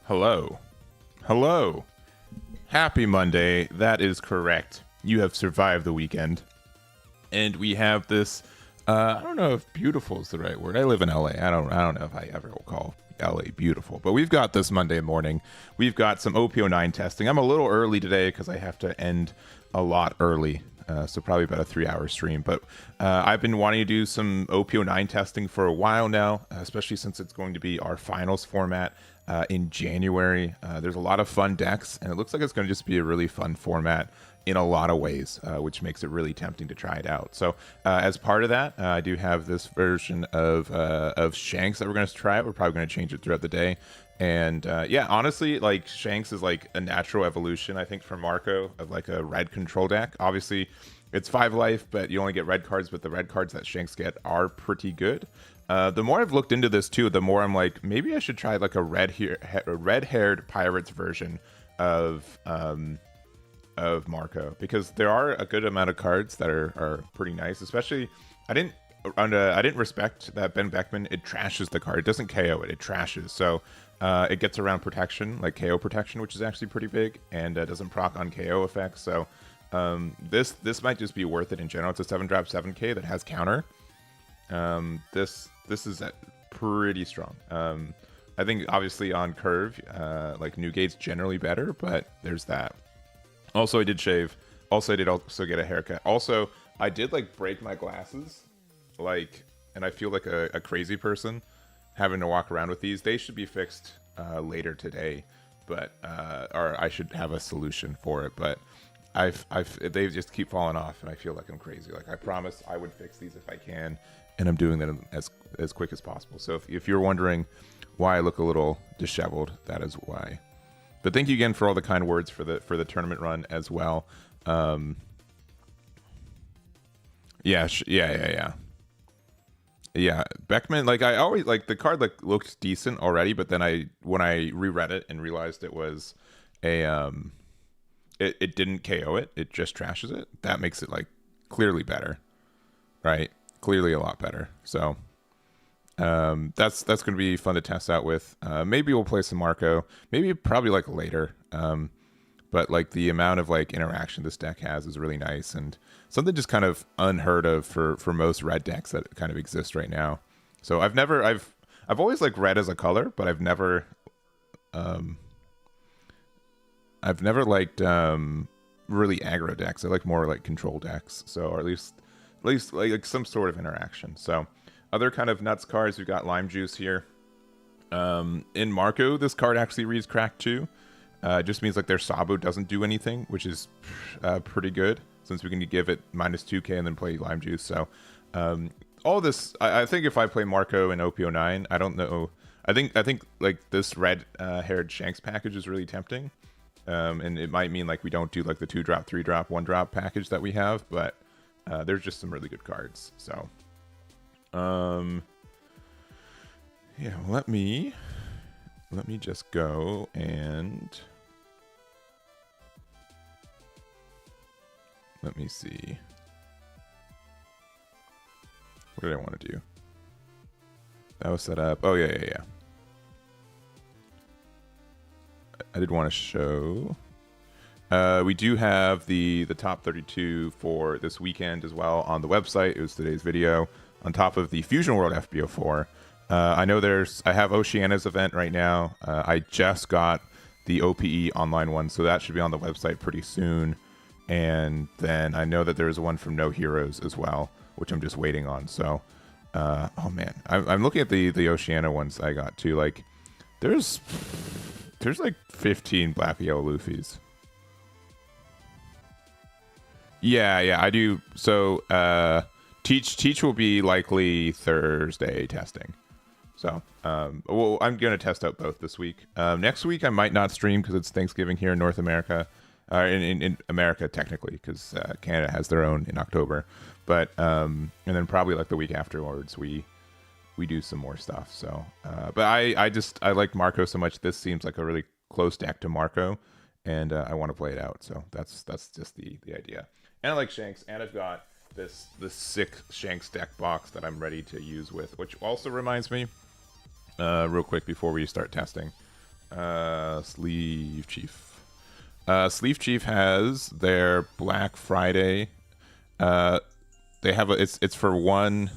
Hello. Hello. Happy Monday. That is correct. You have survived the weekend. And we have this I don't know if beautiful is the right word. I live in LA. I don't know if I ever will call LA beautiful. But we've got this Monday morning. We've got some OP09 testing. I'm a little early today because I have to end a lot early. So probably about a 3-hour stream. But I've been wanting to do some OP09 testing for a while now, especially since it's going to be our finals format in January. There's a lot of fun decks, and it looks like it's going to just be a really fun format in a lot of ways, which makes it really tempting to try it out. So as part of that, I do have this version of Shanks that we're going to try out. We're probably going to change it throughout the day. And yeah, honestly, like Shanks is like a natural evolution, I think, for Marco of like a red control deck. Obviously, it's 5 life, but you only get red cards, but the red cards that Shanks get are pretty good. The more I've looked into this too, the more I'm like, maybe I should try like a red-haired pirates version of Marco, because there are a good amount of cards that are pretty nice. Especially, I didn't respect that Ben Beckman. It trashes the card. It doesn't KO it. It trashes. So it gets around protection, like KO protection, which is actually pretty big, and doesn't proc on KO effects. So this might just be worth it in general. It's a 7-drop 7K that has counter. This is pretty strong. I think obviously on curve, like Newgate's generally better, but there's that. Also, I did shave. Also, I did also get a haircut. Also, I did like break my glasses, like, and I feel like a crazy person having to walk around with these. They should be fixed later today, but or I should have a solution for it. But they just keep falling off, and I feel like I'm crazy. Like, I promised I would fix these if I can, and I'm doing that as quick as possible. So if you're wondering why I look a little disheveled, that is why. But thank you again for all the kind words for the tournament run as well. Yeah. Beckman, like, I always like the card, like, looked decent already, but then when I reread it and realized it was it didn't KO it, it just trashes it. That makes it like clearly better, right? Clearly a lot better. So that's going to be fun to test out with. Maybe we'll play some Marco, maybe probably like later. But like the amount of like interaction this deck has is really nice, and something just kind of unheard of for most red decks that kind of exist right now. So I've always like red as a color, but I've never liked really aggro decks. I like more like control decks. So, or at least like some sort of interaction. So other kind of nuts cards, we've got Lime Juice here. In Marco, this card actually reads Crack 2. It just means like their Sabo doesn't do anything, which is pretty good, since we can give it -2k and then play Lime Juice. So all this, I think if I play Marco and OP09, I don't know. I think like this red haired Shanks package is really tempting. And it might mean like we don't do like the 2-drop, 3-drop, 1-drop package that we have, but there's just some really good cards. So yeah, let me just go and let me see. What did I want to do? That was set up. Oh yeah. I did want to show. We do have the top 32 for this weekend as well on the website. It was today's video on top of the Fusion World FBO4. I know I have Oceana's event right now. I just got the OPE online one, so that should be on the website pretty soon. And then I know that there's one from No Heroes as well, which I'm just waiting on. So, oh man, I'm looking at the Oceana ones I got too. Like, there's like 15 Black Yellow Luffy's. Yeah, I do. So, Teach will be likely Thursday testing. So, well, I'm going to test out both this week. Next week, I might not stream because it's Thanksgiving here in North America. In America, technically, because Canada has their own in October. But, and then probably like the week afterwards, we do some more stuff. So, but I like Marco so much. This seems like a really close deck to Marco, and I want to play it out. So that's just the idea. And I like Shanks, and I've got this sick Shanks deck box that I'm ready to use with, which also reminds me, real quick before we start testing, Sleeve Chief. Sleeve Chief has their Black Friday. They have it's for one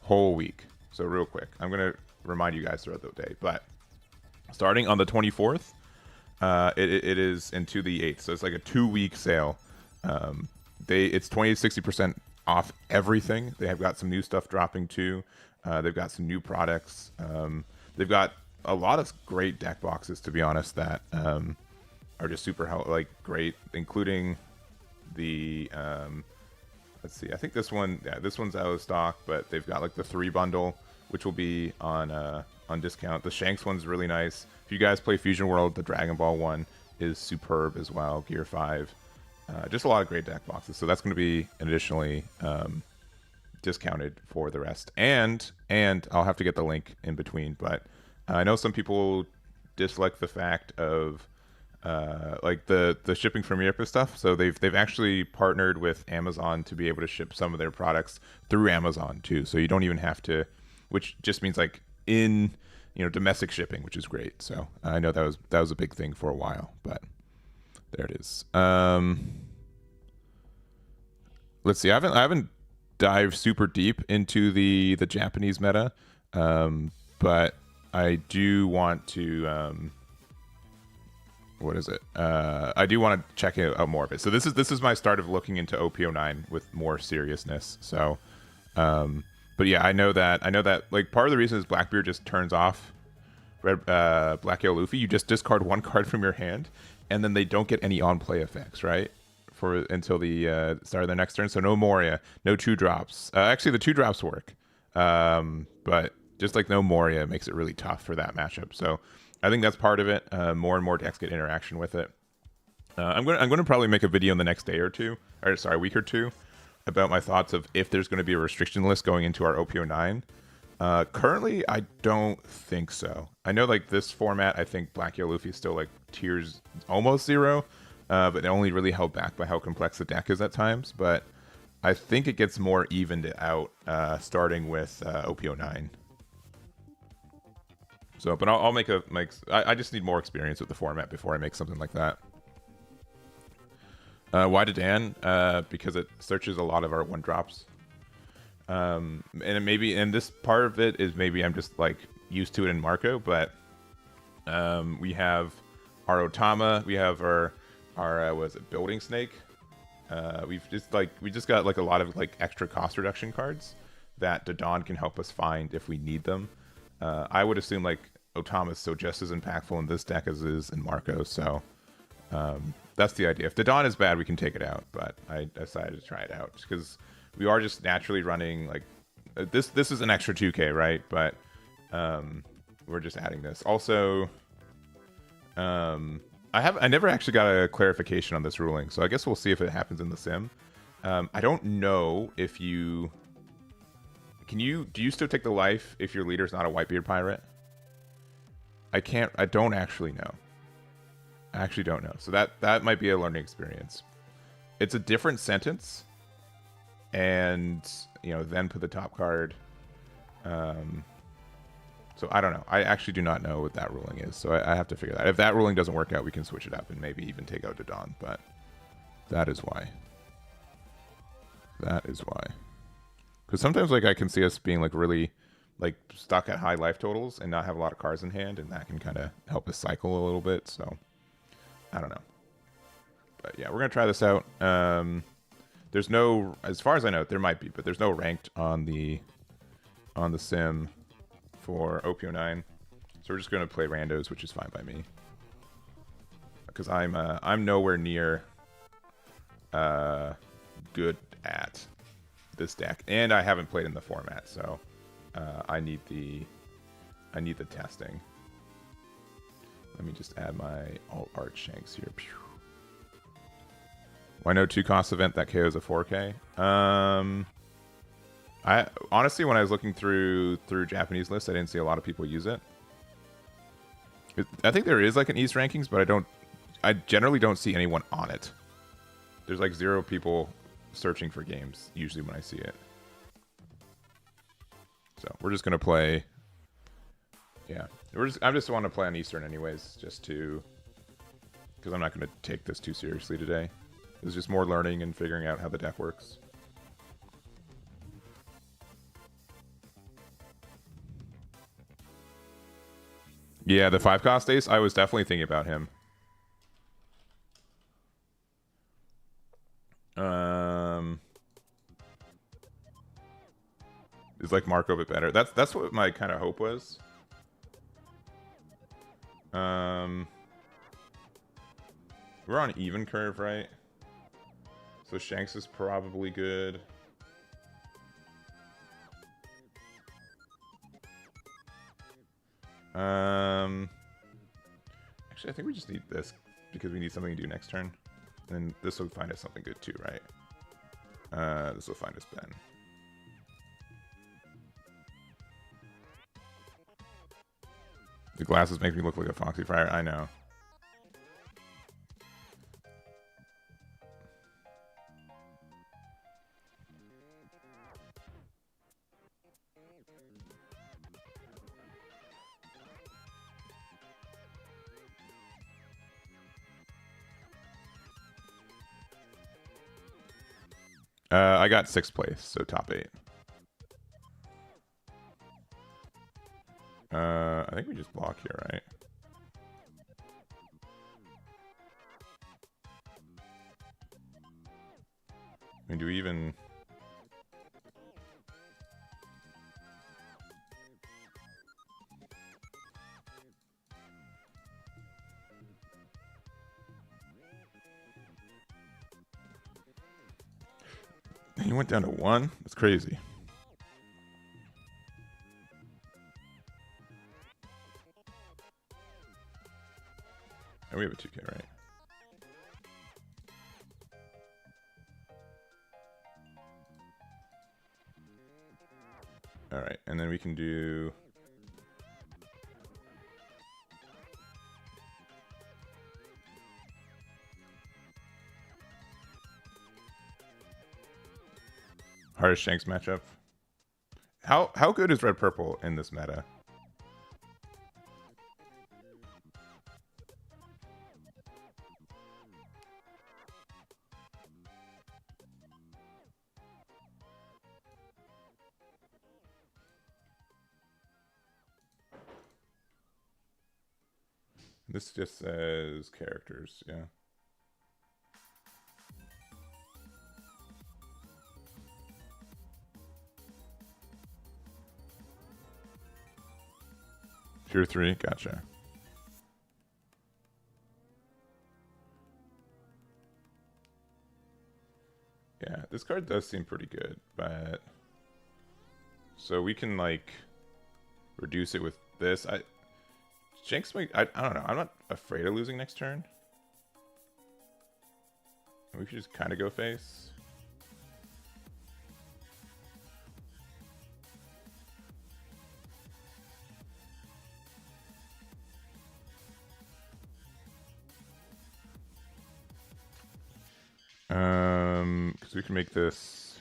whole week. So real quick, I'm gonna remind you guys throughout the day, but starting on the 24th, it is into the 8th. So it's like a 2-week sale. It's 20 to 60% off everything. They have got some new stuff dropping too. They've got some new products. They've got a lot of great deck boxes, to be honest, that are just super great, including the let's see, I think this one's out of stock, but they've got like the 3 bundle, which will be on discount. The Shanks one's really nice. If you guys play Fusion World, the Dragon Ball one is superb as well. Gear 5, just a lot of great deck boxes. So that's going to be additionally discounted for the rest. And I'll have to get the link in between, but I know some people dislike the fact of like the shipping from Europe and stuff. So they've actually partnered with Amazon to be able to ship some of their products through Amazon too. So you don't even have to, which just means like in domestic shipping, which is great. So I know that was a big thing for a while, but there it is. Let's see. I haven't dived super deep into the Japanese meta, but I do want to. What is it? I do want to check out more of it. So this is my start of looking into OP09 with more seriousness. So, but yeah, I know that like part of the reason is Blackbeard just turns off Black Yellow Luffy. You just discard 1 card from your hand, and then they don't get any on play effects, right? Until the start of their next turn. So no Moria, no 2-drops. Actually, the 2-drops work, but just like no Moria makes it really tough for that matchup. So I think that's part of it. More and more decks get interaction with it. I'm gonna probably make a video in the next day or two, or sorry, week or two, about my thoughts of if there's going to be a restriction list going into our OP09. Currently, I don't think so. I know like this format, I think Black Yellow Luffy is still like tiers almost 0, but only really held back by how complex the deck is at times. But I think it gets more evened out starting with OP09. So, but I'll make I just need more experience with the format before I make something like that. Why did Dan? Because it searches a lot of our 1-drops. And this part of it is maybe I'm just like used to it in Marco, but we have our Otama, we have our what is it, Building Snake. We just got like a lot of like extra cost reduction cards that Dodon can help us find if we need them. I would assume like Otama is so just as impactful in this deck as it is in Marco, so that's the idea. If Dodon is bad, we can take it out, but I decided to try it out because we are just naturally running like this is an extra 2k, right? But we're just adding this. Also, I never actually got a clarification on this ruling, so I guess we'll see if it happens in the sim. I don't know if do you still take the life if your leader's not a Whitebeard pirate? I don't actually know. I actually don't know. So that might be a learning experience. It's a different sentence, and then put the top card. So I don't know. I actually do not know what that ruling is. So I have to figure that out. If that ruling doesn't work out, we can switch it up and maybe even take out Dodon. But that is why. That is why. Because sometimes like I can see us being like really like stuck at high life totals and not have a lot of cards in hand, and that can kind of help us cycle a little bit. So I don't know. But yeah, we're gonna try this out. There's no, as far as I know, there might be, but there's no ranked on the sim for OP09. So we're just gonna play randos, which is fine by me. Because I'm nowhere near good at this deck, and I haven't played in the format, so I need the testing. Let me just add my alt art Shanks here. Pew. Why no 2-cost event that KOs a 4K? I honestly, when I was looking through Japanese lists, I didn't see a lot of people use it. I think there is like an East rankings, but I generally don't see anyone on it. There's like 0 people searching for games usually when I see it. So we're just gonna play. Yeah, I just want to play on Eastern anyways, just to... Because I'm not going to take this too seriously today. It's just more learning and figuring out how the deck works. Yeah, the 5-cost ace, I was definitely thinking about him. Is like Marco but better. That's what my kind of hope was. We're on even curve, right? So Shanks is probably good. Actually, I think we just need this because we need something to do next turn. And this will find us something good too, right? This will find us Ben. The glasses make me look like a Foxy Friar. I know. I got 6th place, so top 8. I think we just block here, right? I mean, do we even... He went down to 1? That's crazy. And we have a 2K, right? Alright, and then we can do... Hardest Shanks matchup. How good is red purple in this meta? This just says characters, yeah. Tier 3, gotcha. Yeah, this card does seem pretty good, but... So we can, like, reduce it with this. Shanks might... I don't know. I'm not afraid of losing next turn. We could just kind of go face. Because we can make this...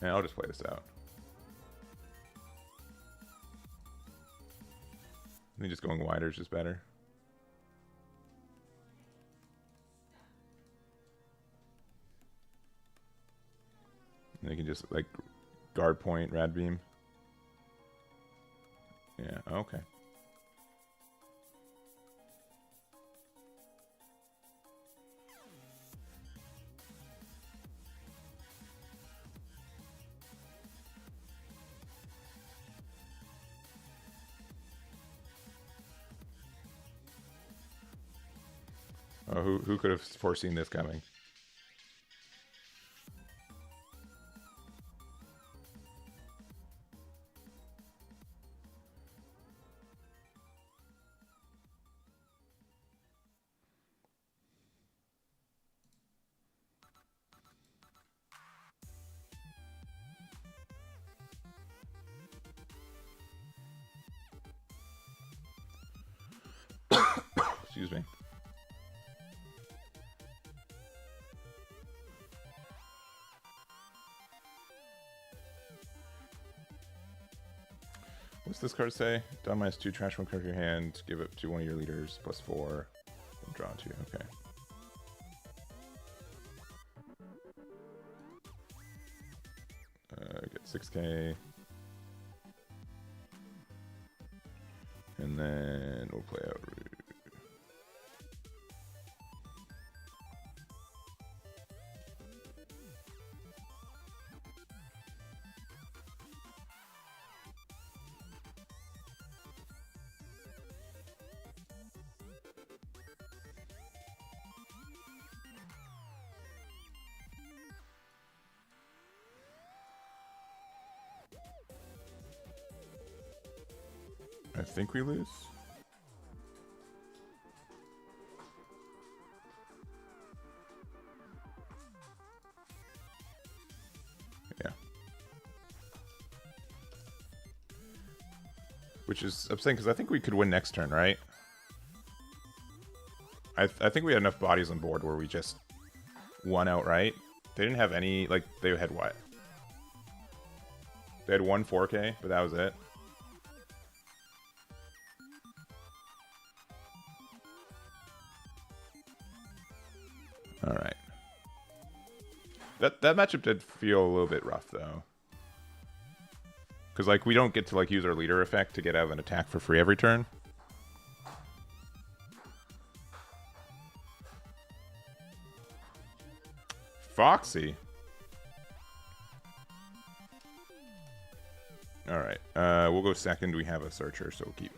Yeah, I'll just play this out. I think just going wider is just better. And they can just, like, guard point, rad beam. Yeah, okay. Oh, who could have foreseen this coming? Excuse me. What's this card say? Down -2, trash one card from your hand, give it to one of your leaders, +4, and draw 2. Okay. Get 6k. And then we'll play out. I think we lose. Yeah. Which is upsetting because I think we could win next turn, right? I think we had enough bodies on board where we just won outright. They didn't have any, like, they had what? They had one 4K, but that was it. All right. That matchup did feel a little bit rough though, because like we don't get to like use our leader effect to get out of an attack for free every turn. Foxy. All right. We'll go second. We have a searcher, so we'll keep.